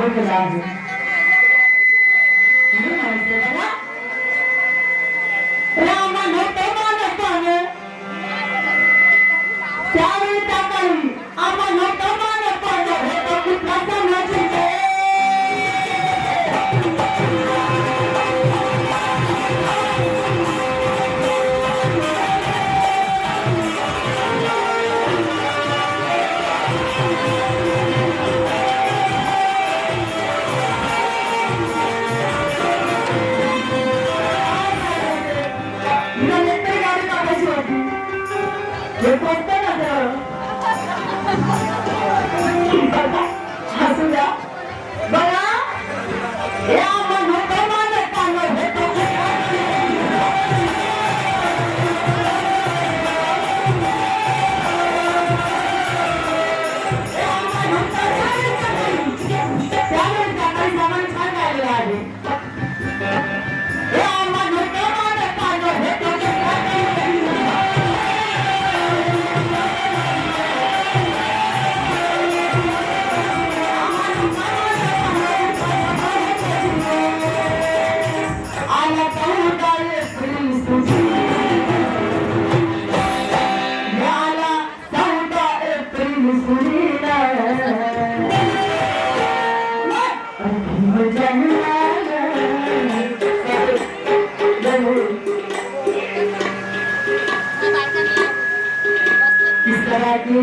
केला आहे. राम नव्हते मानताने त्यावेळी त्या काळी आम्हा नव्हतं मानताने होतं कुठला समाज हसू द्या बघा या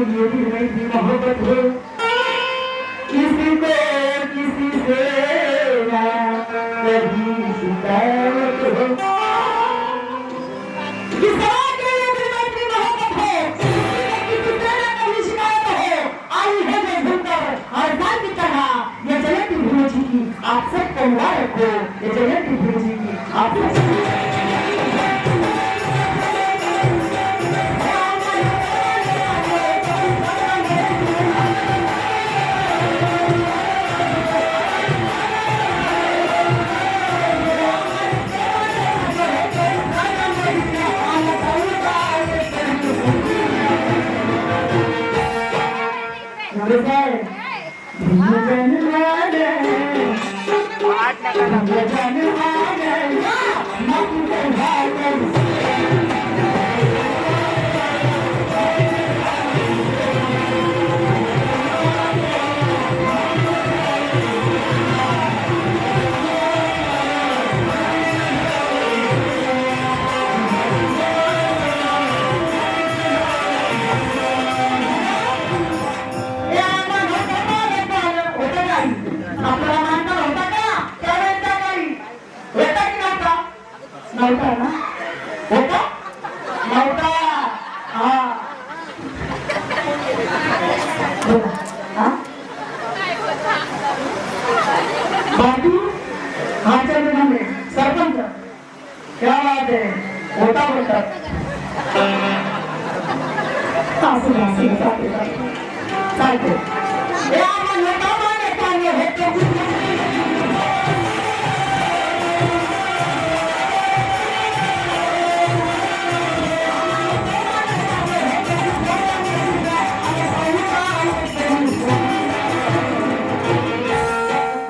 मोहब्बत हो किसी को किसी से ना कभी शिकायत हो किसी मोहब्बत हो किसी से ना कभी शिकायत हो आई है मैं भूलकर हर साल की तरह ये जन्नत की भूजी की आप सब तैयार रखो ये जन्नत की भूजी की आप सरपंच क्या बात है होता बोलतात चालते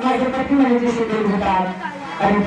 माझ्या पती म्हणजे शेती होतात अरे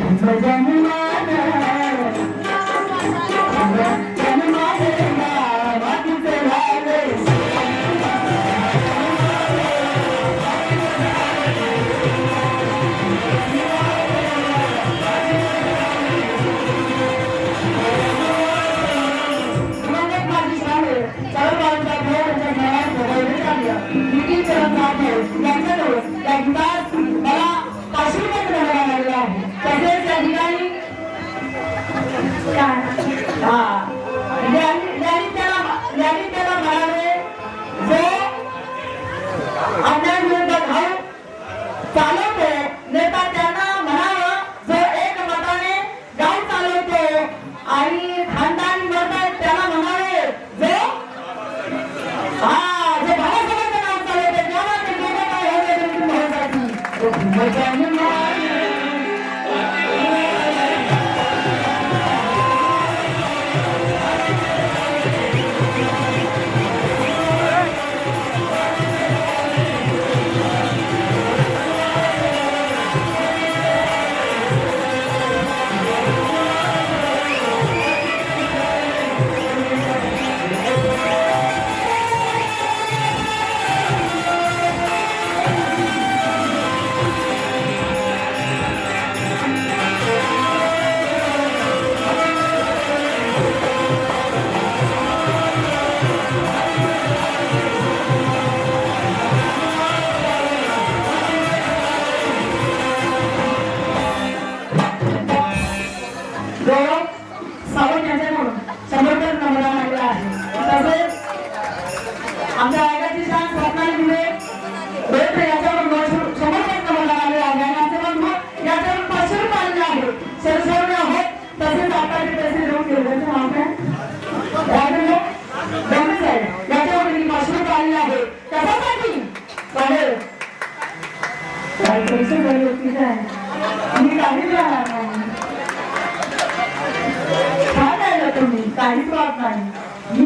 काहीच वाट नाही.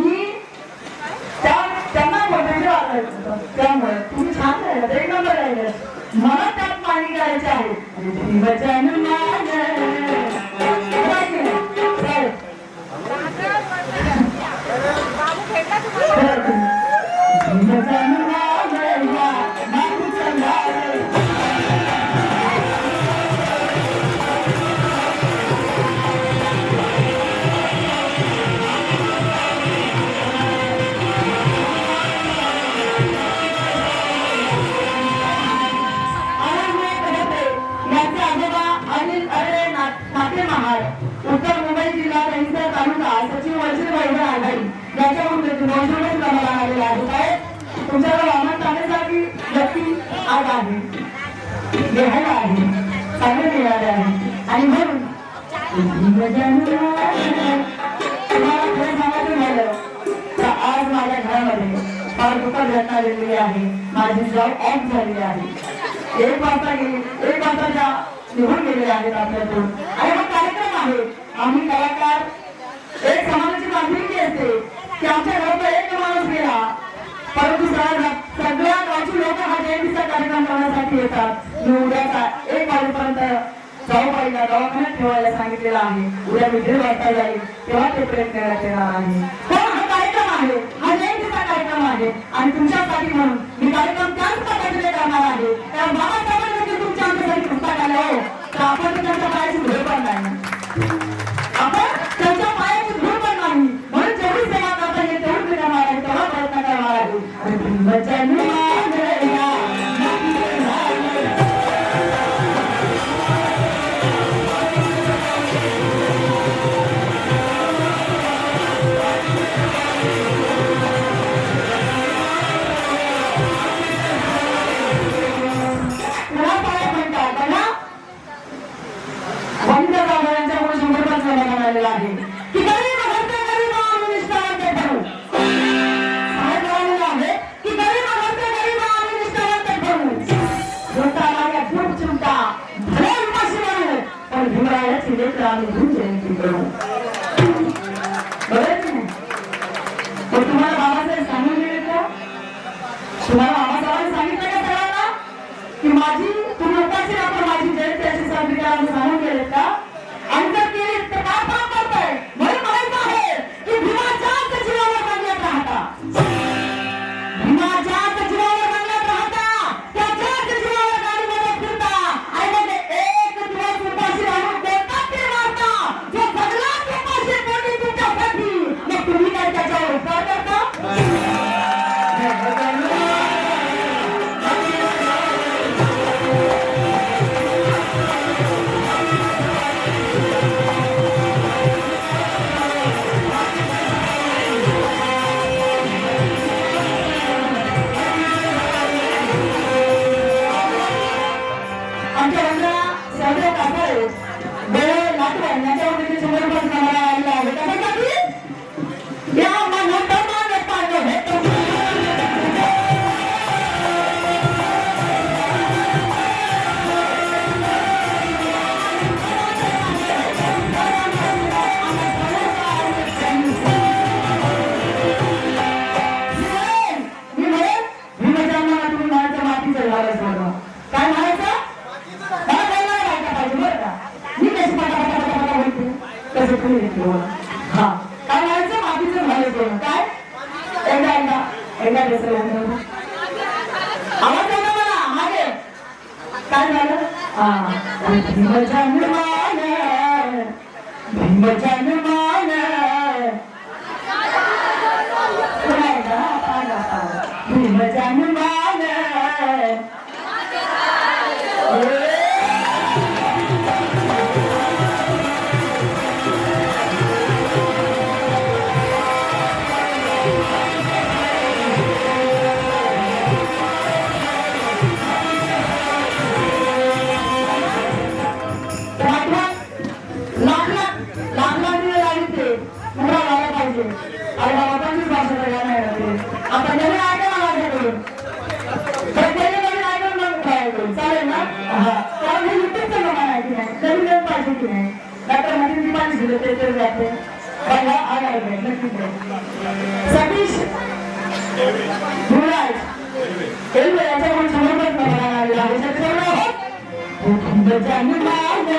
मी त्यांना पोटेन्शियल वाटायचं त्यामुळे तुम्ही छान राहिलं एक नंबर राहिलं. मला त्यात पाणी करायचे आहे. उत्तर मुंबई जिल्हा दहिसर तालुका सचिव वंचित बहुजन आघाडी याच्याकडून आलेला आहे. साहेब तुमच्याकडे वामन टाकण्यासाठी व्यक्ती आज आहे लिहायला आहे चांगले मिळाले आहे. आणि म्हणून तुम्हाला खरं सांगायचं झालं तर आज माझ्या घरामध्ये फार दुःखद घटना आलेली आहे. माझी जॉब ऑफ झालेली आहे. 1 वाजताच्या निघून गेलेले आहेत आपल्यातून. आणि हा कार्यक्रम आहे. आम्ही कलाकार एक समाजाची बांधिलकी असते की आमच्या घराचा एक माणूस गेला परंतु सगळ्या गावची लोक हा जयंतीचा कार्यक्रम करण्यासाठी येतात. मी उद्याचा 1 वाजेपर्यंत जाऊबाईला दवाखान्यात ठेवायला सांगितलेलं आहे. उद्या मी 1:30 वाजता जाईल तेव्हा ते प्रयत्न करण्यात येणार आहे. पण हा कार्यक्रम आहे हा जयंतीचा कार्यक्रम आहे आणि तुमच्यासाठी म्हणून मी कार्यक्रम त्याच पद्धतीने करणार आहे. कारण बाबासाहेबांनी देखील तुमच्या आमच्यासाठी पुस्तक आलं हो तर आपण त्यांच्या पायाची धूळ पण नाही. आपण त्यांच्या पायाची धूळ पण नाही. म्हणून जेवढी सेवा करता येईल तेवढी करणार आहे तेवढा प्रयत्न करणार आहे. तुम्हाला बाबासाहेब सांगून गेले का? तुम्हाला बाबासाहेबांनी सांगितलं का सगळ्यांना की माझी तुम्ही उपाशी राहा माझी जयंती अशी साजरी करायला सांगून गेले का? आणि जर केली तर काय काम करताय? म्हणून म्हणायचं आहे की भीमाच्याच जीवावर रंगत राहता. भीमाच्याच जीवावर रंगत राहता. त्याच्याच जीवावर गाडीमध्ये फिरता आणि मग एक दिवस उपाशी राहून कोणता तीर मारता जो सगळ्यात उपाशी कोणी तुमच्यासाठी मग तुम्ही काय त्याच्यावर उपकार करता? काय म्हणायचं मातीचं म्हणायचं काय आवाज येतो मला मागे काय झालं? बघा आला नक्की सतीश युवराज एल्वे याच्याकडून समोरच मला लागू शकतो जन्माने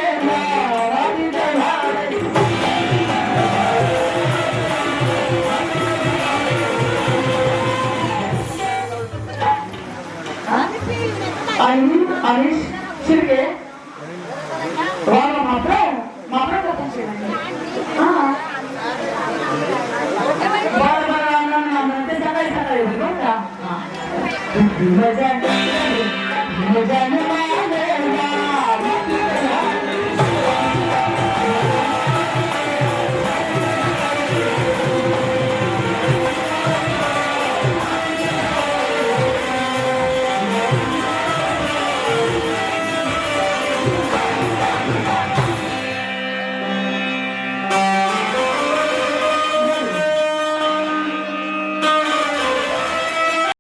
आणि शिर्के मात्र ते सकाळी सकाळी बघा